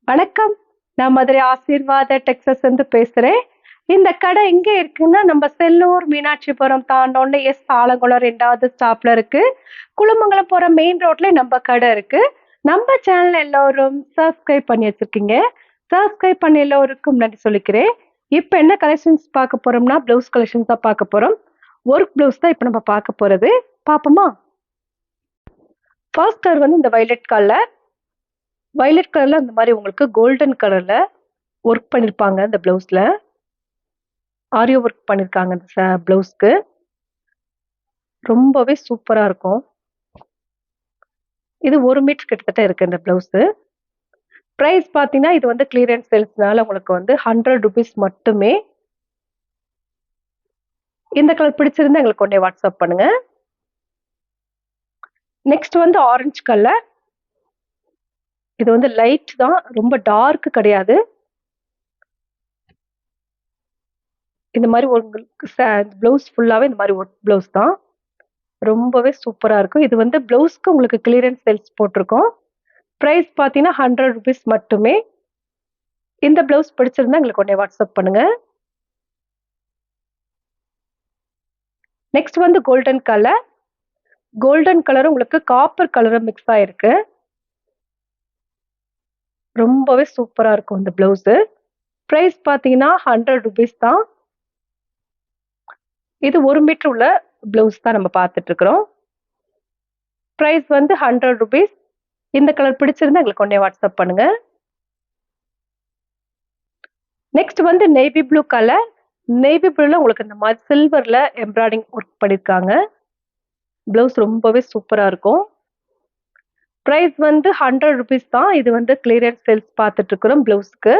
வணக்கம். நான் மதுரை ஆசீர்வாத டெக்ஸஸ் இருந்து பேசுறேன். இந்த கடை எங்க இருக்குன்னா, நம்ம செல்லூர் மீனாட்சிபுரம் தாண்டோன்னு ஆலங்குளம் 2வது ஸ்டாப்ல இருக்கு. குளமங்கலம் போற மெயின் ரோட்ல நம்ம கடை இருக்கு. நம்ம சேனல் எல்லாரும் சப்ஸ்கிரைப் பண்ணி வச்சிருக்கீங்க. சப்ஸ்கிரைப் பண்ண எல்லோருக்கும் நன்றி சொல்லிக்கிறேன். இப்ப என்ன கலெக்ஷன்ஸ் பார்க்க போறோம்னா, பிளவுஸ் கலெக்ஷன்ஸ் தான் பார்க்க போறோம். ஒர்க் பிளவுஸ் தான் இப்ப நம்ம பார்க்க போறது. பாப்போமா? ஃபர்ஸ்ட் கலர் வந்து இந்த வயலட் கலர். வயலட் கலர்ல அந்த மாதிரி உங்களுக்கு கோல்டன் கலர்ல ஒர்க் பண்ணிருப்பாங்க. இந்த பிளவுஸ்ல ஆரியோ ஒர்க் பண்ணிருக்காங்க. இந்த பிளவுஸ்க்கு ரொம்பவே சூப்பரா இருக்கும். இது 1 மீட்டர் கிட்டத்தட்ட இருக்கு இந்த பிளவுஸ். பிரைஸ் பாத்தீங்கன்னா இது வந்து கிளியரன்ஸ் சேல்ஸ்னால உங்களுக்கு வந்து 100 rupees மட்டுமே. இந்த கலர் பிடிச்சிருந்தா எங்களுக்கு உடனே வாட்ஸ்அப் பண்ணுங்க. நெக்ஸ்ட் வந்து ஆரஞ்சு கலர். இது வந்து லைட் தான், ரொம்ப டார்க் கிடையாது. இந்த மாதிரி உங்களுக்கு பிளவுஸ் ஃபுல்லாவே இந்த மாதிரி ஒர்க் பிளவுஸ் தான். ரொம்பவே சூப்பரா இருக்கும். இது வந்து பிளவுஸ்க்கு உங்களுக்கு கிளியரன்ஸ் சேல்ஸ் போட்டிருக்கோம். பிரைஸ் பாத்தீங்கன்னா 100 rupees மட்டுமே. இந்த பிளவுஸ் பிடிச்சிருந்தா எங்களுக்கு உடனே வாட்ஸ்அப் பண்ணுங்க. நெக்ஸ்ட் வந்து கோல்டன் கலர். கோல்டன் கலர் உங்களுக்கு காப்பர் கலரும் மிக்ஸ் ஆயிருக்கு. ரொம்பவே சூப்பரா இருக்கும் இந்த பிளவுஸ். பிரைஸ் பாத்தீங்கன்னா 100 rupees தான். இது 1 மீட்டர் உள்ள பிளவுஸ் தான் நம்ம பார்த்துட்டு இருக்கிறோம். பிரைஸ் வந்து 100 rupees. இந்த கலர் பிடிச்சிருந்தா எங்களுக்கு உடனே வாட்ஸ்அப் பண்ணுங்க. நெக்ஸ்ட் வந்து நேவி ப்ளூ கலர். நேவி ப்ளூல உங்களுக்கு இந்த மாதிரி சில்வர்ல எம்ப்ராய்டிங் ஒர்க் பண்ணிருக்காங்க. பிளவுஸ் ரொம்பவே சூப்பரா இருக்கும். பிரைஸ் வந்து 100 rupees தான். இது வந்து கிளியரன்ஸ் சேல்ஸ் பார்த்துட்டு இருக்கிறோம் பிளவுஸ்க்கு.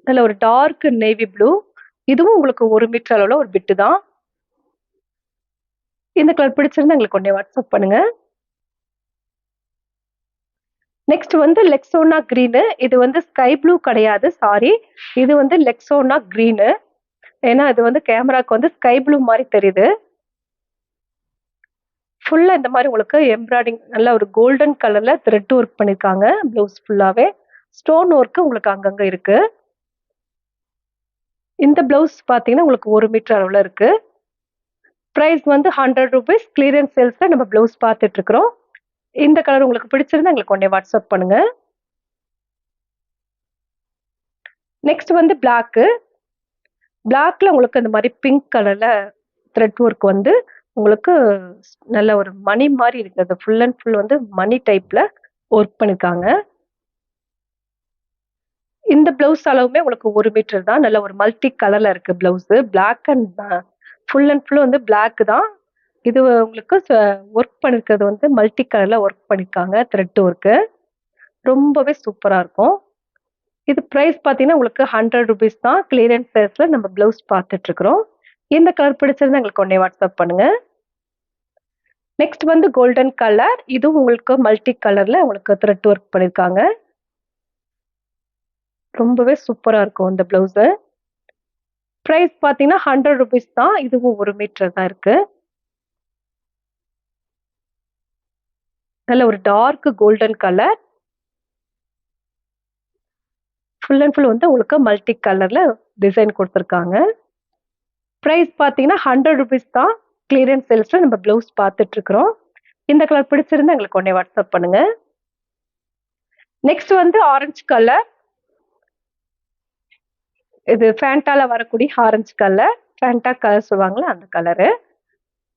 நல்ல ஒரு டார்க் நேவி ப்ளூ. இதுவும் உங்களுக்கு 1 மீட்டர் அளவுல ஒரு பிட்டு தான். இந்த கலர் பிடிச்சிருந்தா எங்களுக்கு உடனே வாட்ஸ்அப் பண்ணுங்க. நெக்ஸ்ட் வந்து லெக்ஸோனா கிரீனு. இது வந்து ஸ்கை ப்ளூ கிடையாது, சாரி. இது வந்து லெக்ஸோனா கிரீனு. ஏன்னா இது வந்து கேமராக்கு வந்து ஸ்கை ப்ளூ மாதிரி தெரியுது. ஃபுல்லா இந்த மாதிரி உங்களுக்கு எம்ப்ராய்டிங் நல்ல ஒரு கோல்டன் கலர்ல த்ரெட் ஒர்க் பண்ணிருக்காங்க. பிளவுஸ் ஃபுல்லாவே ஸ்டோன் ஒர்க் உங்களுக்கு அங்கங்க இருக்கு. இந்த பிளவுஸ் பாத்தீங்கன்னா உங்களுக்கு 1 மீட்டர் அளவுல இருக்கு. பிரைஸ் வந்து 100 rupees. கிளியரன்ஸ் சேல்ஸ்ல நம்ம பிளவுஸ் பார்த்துட்டு இருக்கிறோம். இந்த கலர் உங்களுக்கு பிடிச்சிருந்தா எங்களுக்கு உடனே வாட்ஸ்அப் பண்ணுங்க. நெக்ஸ்ட் வந்து பிளாக். பிளாக்ல உங்களுக்கு இந்த மாதிரி பிங்க் கலர்ல த்ரெட் ஒர்க் வந்து உங்களுக்கு நல்ல ஒரு மணி மாதிரி இருக்குது. ஃபுல் அண்ட் ஃபுல் வந்து மணி டைப்ல ஒர்க் பண்ணிருக்காங்க. இந்த பிளவுஸ் அளவுமே உங்களுக்கு 1 மீட்டர் தான். நல்ல ஒரு மல்டி கலர்ல இருக்கு blouse. Black and full and full வந்து பிளாக் தான். இது உங்களுக்கு ஒர்க் பண்ணிருக்கிறது வந்து மல்டி கலர்ல ஒர்க் பண்ணிருக்காங்க. த்ரெட் ஒர்க்கு ரொம்பவே சூப்பரா இருக்கும். இது பிரைஸ் பாத்தீங்கன்னா உங்களுக்கு 100 rupees தான். கிளியரன்ஸ் சேல்ஸ்ல நம்ம பிளவுஸ் பார்த்துட்டு இருக்கிறோம். இந்த கலர் பிடிச்சிருந்தா எங்களுக்கு உடனே வாட்ஸ்அப் பண்ணுங்க. நெக்ஸ்ட் வந்து கோல்டன் கலர். இதுவும் உங்களுக்கு மல்டி கலர்ல உங்களுக்கு த்ரெட் ஒர்க் பண்ணிருக்காங்க. ரொம்பவே சூப்பரா இருக்கும் இந்த பிளவுஸ். பிரைஸ் பாத்தீங்கன்னா 100 rupees தான். இதுவும் 1 மீட்டர் தான் இருக்கு. நல்ல ஒரு dark golden colour. Full and full வந்து உங்களுக்கு மல்டி கலர்ல டிசைன் கொடுத்துருக்காங்க. பிரைஸ் பாத்தீங்கன்னா 100 rupees தான். கிளியரன்ஸ் சேல்ஸ்ல நம்ம பிளவுஸ் பார்த்துட்டு இருக்கிறோம். இந்த கலர் பிடிச்சிருந்தா எங்களுக்கு உடனே வாட்ஸ்அப் பண்ணுங்க. நெக்ஸ்ட் வந்து ஆரஞ்சு கலர். இது ஃபேண்டால வரக்கூடிய ஆரஞ்சு கலர். ஃபேண்டா கலர் சொல்லுவாங்களா அந்த கலரு.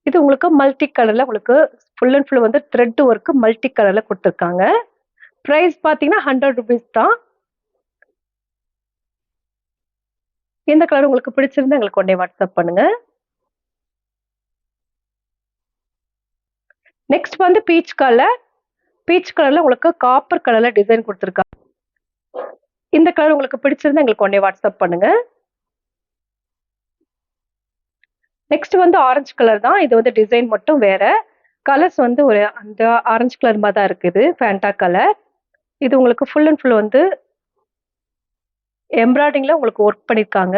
இது உங்களுக்கு மல்டி கலர்ல உங்களுக்கு ஃபுல் அண்ட் ஃபுல் வந்து த்ரெட் ஒர்க் மல்டி கலர்ல கொடுத்துருக்காங்க. பிரைஸ் பாத்தீங்கன்னா 100 rupees தான். இந்த கலர் உங்களுக்கு பிடிச்சிருந்தா எங்களுக்கு உடனே வாட்ஸ்அப் பண்ணுங்க. நெக்ஸ்ட் வந்து பீச் கலர். பீச் கலர்ல உங்களுக்கு காப்பர் கலர்ல டிசைன் கொடுத்துருக்காங்க. இந்த கலர் உங்களுக்கு பிடிச்சிருந்தா எங்களுக்கு உடனே வாட்ஸ்அப் பண்ணுங்க. நெக்ஸ்ட் வந்து ஆரஞ்சு கலர் தான். இது வந்து டிசைன் மட்டும் வேற. கலர்ஸ் வந்து ஒரு அந்த ஆரஞ்சு கலர் மாதிரி தான் இருக்குது. Fanta colour. இது உங்களுக்கு ஃபுல் அண்ட் ஃபுல் வந்து எம்ப்ராய்டிங்ல உங்களுக்கு ஒர்க் பண்ணிருக்காங்க.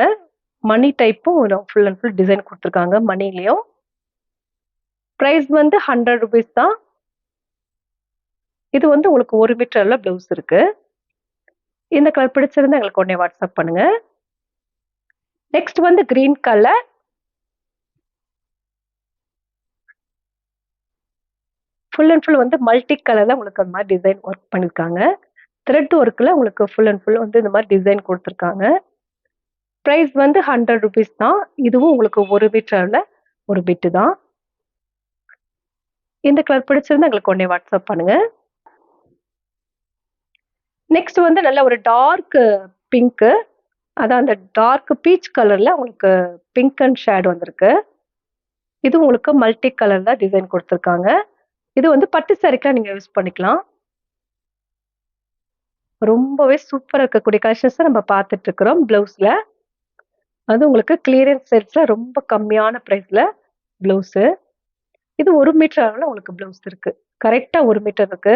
மணி டைப்பும் ஃபுல் அண்ட் ஃபுல் டிசைன் கொடுத்துருக்காங்க மணிலையும். பிரைஸ் வந்து 100 rupees தான். இது வந்து உங்களுக்கு 1 மீட்டர்ல ப்ளவுஸ் இருக்கு. இந்த கலர் பிடிச்சிருந்தா எங்களுக்கு உடனே வாட்ஸ்அப் பண்ணுங்க. நெக்ஸ்ட் வந்து green colour. Full and full வந்து மல்டி கலர்ல உங்களுக்கு அந்த மாதிரி டிசைன் ஒர்க் பண்ணியிருக்காங்க. த்ரெட் ஒர்க்ல உங்களுக்கு ஃபுல் அண்ட் ஃபுல் வந்து இந்த மாதிரி டிசைன் கொடுத்துருக்காங்க. பிரைஸ் வந்து 100 ருபீஸ் தான். இதுவும் உங்களுக்கு 1 மீட்டர்ல ஒரு பிட்டு தான். இந்த கலர் பிடிச்சிருந்தா எங்களுக்கு உடனே வாட்ஸ்அப் பண்ணுங்க. நெக்ஸ்ட் வந்து நல்ல ஒரு டார்க் பிங்க், அதான் அந்த டார்க் பீச் கலர்ல உங்களுக்கு பிங்க் அண்ட் ஷேட் வந்திருக்கு. இது உங்களுக்கு மல்டி கலர்ல டிசைன் கொடுத்துருக்காங்க. இது வந்து பட்டு சாரிக்கெல்லாம் நீங்க யூஸ் பண்ணிக்கலாம். ரொம்பவே சூப்பரா இருக்கக்கூடிய கலெக்ஷன்ஸ் நம்ம பார்த்துட்டு இருக்கிறோம் பிளவுஸ்ல. அது உங்களுக்கு கிளியரன்ஸ் சேல்ஸ்ல ரொம்ப கம்மியான பிரைஸ்ல பிளவுஸ். இது 1 மீட்டர் அளவுல உங்களுக்கு பிளவுஸ் இருக்கு. கரெக்டா 1 மீட்டர் இருக்கு.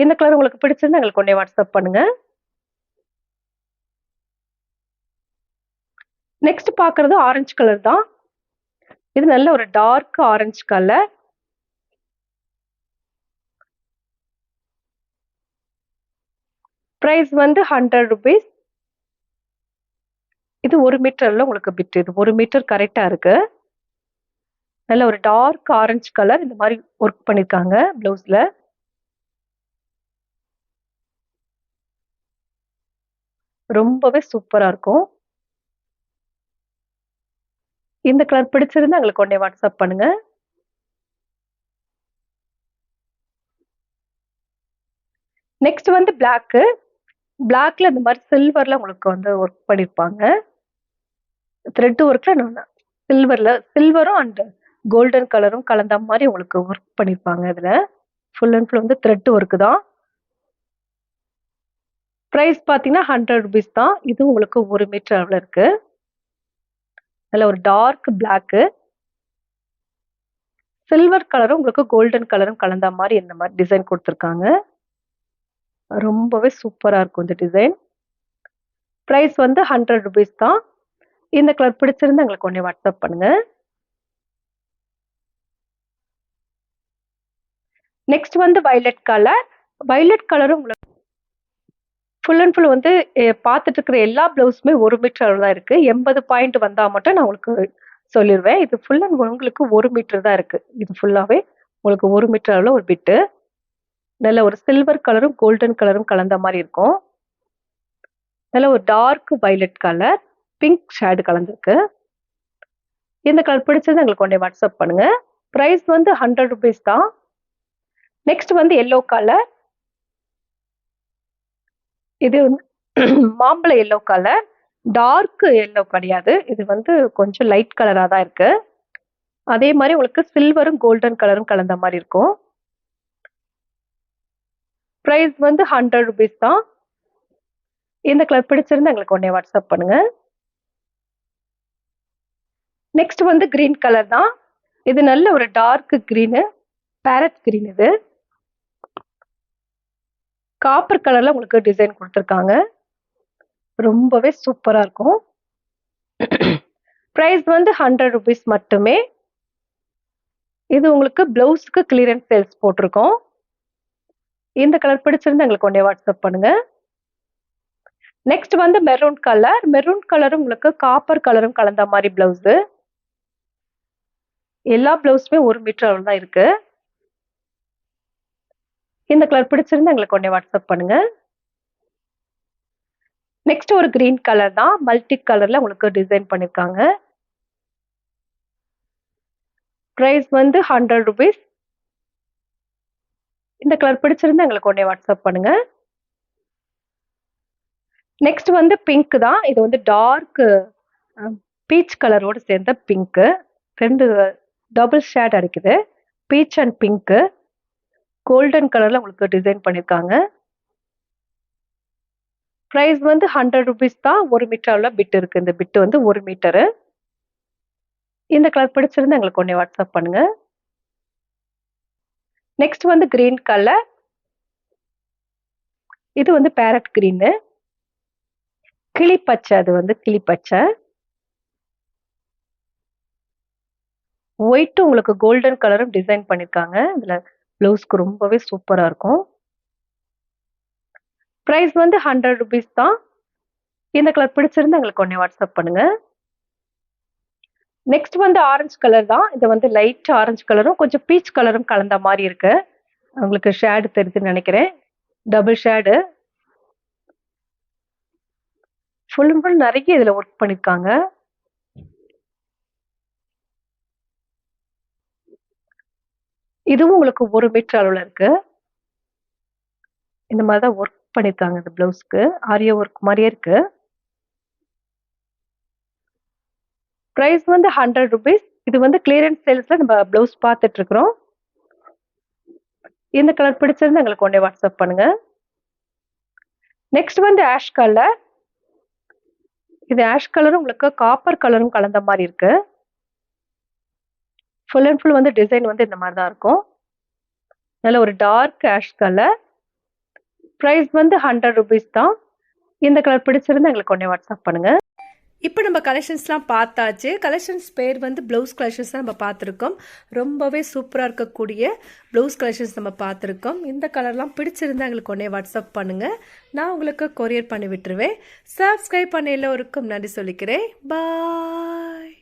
இந்த கலர் உங்களுக்கு பிடிச்சிருந்தா எங்களுக்கு உடனே வாட்ஸ்அப் பண்ணுங்க. நெக்ஸ்ட் பார்க்கறது ஆரஞ்சு கலர் தான். இது நல்ல ஒரு டார்க் ஆரஞ்சு கலர். பிரைஸ் வந்து 100 ருபீஸ். இது 1 மீட்டர்ல உங்களுக்கு பிட். இது 1 மீட்டர் கரெக்டா இருக்கு. நல்ல ஒரு டார்க் ஆரஞ்சு கலர் இந்த மாதிரி ஒர்க் பண்ணிருக்காங்க பிளவுஸ்ல. ரொம்பவே சூப்பரா இருக்கும். இந்த கலர் பிடிச்சிருந்தா எங்களுக்கு உடனே வாட்ஸ்அப் பண்ணுங்க. நெக்ஸ்ட் வந்து பிளாக். பிளாக்ல இந்த மாதிரி சில்வர்ல உங்களுக்கு வந்து ஒர்க் பண்ணிருப்பாங்க. த்ரெட் ஒர்க்ல சில்வரும் அண்ட் கோல்டன் கலரும் கலந்த மாதிரி உங்களுக்கு ஒர்க் பண்ணிருப்பாங்க. இதுல ஃபுல் அண்ட் ஃபுல் வந்து த்ரெட் ஒர்க் தான். பிரைஸ் பாத்தீங்கன்னா 100 ருபீஸ் தான். இது உங்களுக்கு 1 மீட்டர் அளவுல இருக்கு. நல்ல ஒரு டார்க் பிளாக், சில்வர் கலரும் உங்களுக்கு கோல்டன் கலரும் கலந்த மாதிரி இந்த மாதிரி டிசைன் கொடுத்துருக்காங்க. ரொம்பவே சூப்பரா இருக்கும் இந்த டிசைன். பிரைஸ் வந்து 100 ருபீஸ் தான். இந்த கலர் பிடிச்சிருந்தா எங்களுக்கு உடனே வாட்ஸ்அப் பண்ணுங்க. நெக்ஸ்ட் வந்து வயலட் கலர். வயலட் கலரும் உங்களுக்கு ஃபுல் அண்ட் ஃபுல் வந்து பார்த்துட்டு இருக்கிற எல்லா பிளவுஸுமே 1 மீட்டர் அளவு தான் இருக்கு. 80 பாயிண்ட் வந்தா மட்டும் நான் உங்களுக்கு சொல்லிடுவேன். இது ஃபுல் அண்ட் உங்களுக்கு 1 மீட்டர் தான் இருக்கு. இது ஃபுல்லாவே உங்களுக்கு 1 மீட்டர் அளவுல ஒரு பிட்டு. நல்ல ஒரு சில்வர் கலரும் கோல்டன் கலரும் கலந்த மாதிரி இருக்கும். நல்ல ஒரு dark violet colour, pink shade கலந்துருக்கு. இந்த கலர் பிடிச்சது எங்களுக்கு உடனே வாட்ஸ்அப் பண்ணுங்க. பிரைஸ் வந்து 100 ருபீஸ் தான். நெக்ஸ்ட் வந்து எல்லோ கலர். இது வந்து மாம்பழ எல்லோ கலர். டார்க் எல்லோ கிடையாது. இது வந்து கொஞ்சம் லைட் கலரா தான் இருக்கு. அதே மாதிரி உங்களுக்கு சில்வரும் கோல்டன் கலரும் கலந்த மாதிரி இருக்கும். பிரைஸ் வந்து 100 ருபீஸ் தான். இந்த கலர் பிடிச்சிருந்தா எங்களுக்கு உடனே வாட்ஸ்அப் பண்ணுங்க. நெக்ஸ்ட் வந்து கிரீன் கலர் தான். இது நல்ல ஒரு டார்க் கிரீனு, பேரட் கிரீன். இது காப்பர் கலர்ல உங்களுக்கு டிசைன் கொடுத்துருக்காங்க. ரொம்பவே சூப்பரா இருக்கும். பிரைஸ் வந்து 100 ருபீஸ் மட்டுமே. இது உங்களுக்கு பிளவுஸ்க்கு கிளியரன்ஸ் சேல்ஸ் போட்டிருக்கோம். இந்த கலர் பிடிச்சிருந்தா எங்களுக்கு உடனே வாட்ஸ்அப் பண்ணுங்க. நெக்ஸ்ட் வந்து மெரூன் கலர். மெரூன் கலரும் உங்களுக்கு காப்பர் கலரும் கலந்த மாதிரி பிளவுஸ். எல்லா பிளவுஸுமே 1 மீட்டர் அளவு தான் இருக்கு. இந்த கலர் பிடிச்சிருந்தா எங்களுக்கு உடனே வாட்ஸ்அப் பண்ணுங்க. நெக்ஸ்ட் ஒரு கிரீன் கலர் தான். மல்டி கலர்ல உங்களுக்கு டிசைன் பண்ணிருக்காங்க. பிரைஸ் வந்து 100 ருபீஸ். இந்த கலர் பிடிச்சிருந்தா எங்களுக்கு உடனே வாட்ஸ்அப் பண்ணுங்க. நெக்ஸ்ட் வந்து பிங்க் தான். இது வந்து டார்க் பீச் கலரோடு சேர்ந்த பிங்க். 2 டபுள் ஷேட் அடிக்குது. Beach and pink. கோல்டன் கலர்ல உங்களுக்கு டிசைன் பண்ணிருக்காங்க. பிரைஸ் வந்து 100 ருபீஸ் தான். 1 மீட்டர் அளவுல பிட் இருக்கு. இந்த பிட் வந்து 1 மீட்டரு. இந்த கலர் பிடிச்சிருந்தா எங்களுக்கு உடனே வாட்ஸ்அப் பண்ணுங்க. நெக்ஸ்ட் வந்து கிரீன் கலர். இது வந்து பேரட் கிரீனு, கிளிப்பச்சை. அது வந்து கிளிப்பச்சை. ஒயிட் உங்களுக்கு கோல்டன் கலரும் டிசைன் பண்ணிருக்காங்க. இதுல ப்ளவுஸ்க்கு ரொம்பவே சூப்பரா இருக்கும். பிரைஸ் வந்து 100 ரூபீஸ் தான். இந்த கலர் பிடிச்சிருந்தா எங்களுக்கு உடனே வாட்ஸ்அப் பண்ணுங்க. நெக்ஸ்ட் வந்து ஆரஞ்சு கலர் தான். இது வந்து லைட் ஆரஞ்சு கலரும் கொஞ்சம் பீச் கலரும் கலந்த மாதிரி இருக்கு. உங்களுக்கு ஷேடு தெரியுதுன்னு நினைக்கிறேன். Double shade. Full and full நிறைய இதுல ஒர்க் பண்ணிருக்காங்க. இதுவும் உங்களுக்கு 1 மீட்டர் அளவுல இருக்கு. இந்த மாதிரி தான் ஒர்க் பண்ணிருக்காங்க இந்த பிளவுஸ்க்கு. ஆரிய ஒர்க் மாதிரியே இருக்கு. பிரைஸ் வந்து 100 ரூபீஸ். இது வந்து கிளியரன்ஸ் சேல்ஸ்ல நம்ம பிளவுஸ் பார்த்துட்டு இருக்கிறோம். இந்த கலர் பிடிச்சிருந்தா எங்களுக்கு உடனே வாட்ஸ்அப் பண்ணுங்க. நெக்ஸ்ட் வந்து ஆஷ் கலர். இது ஆஷ் கலரும் உங்களுக்கு காப்பர் கலரும் கலந்த மாதிரி இருக்கு. ஃபுல் அண்ட் ஃபுல் வந்து டிசைன் வந்து இந்த மாதிரி தான் இருக்கும். நல்ல ஒரு டார்க் ஆஷ் கலர். பிரைஸ் வந்து 100 ரூபீஸ் தான். இந்த கலர் பிடிச்சிருந்தா எங்களுக்கு உடனே வாட்ஸ்அப் பண்ணுங்க. இப்போ நம்ம கலெக்ஷன்ஸ்லாம் பார்த்தாச்சு. கலெக்ஷன்ஸ் பேர் வந்து ப்ளவுஸ் கலெக்ஷன்ஸ் தான் நம்ம பார்த்துருக்கோம். ரொம்பவே சூப்பராக இருக்கக்கூடிய ப்ளவுஸ் கலெக்ஷன்ஸ் நம்ம பார்த்துருக்கோம். இந்த கலர்லாம் பிடிச்சிருந்தா எங்களுக்கு உடனே வாட்ஸ்அப் பண்ணுங்கள். நான் உங்களுக்கு கொரியர் பண்ணி விட்டுருவேன். சப்ஸ்கிரைப் பண்ண எல்லோருக்கும் நன்றி சொல்லிக்கிறேன். பாய்.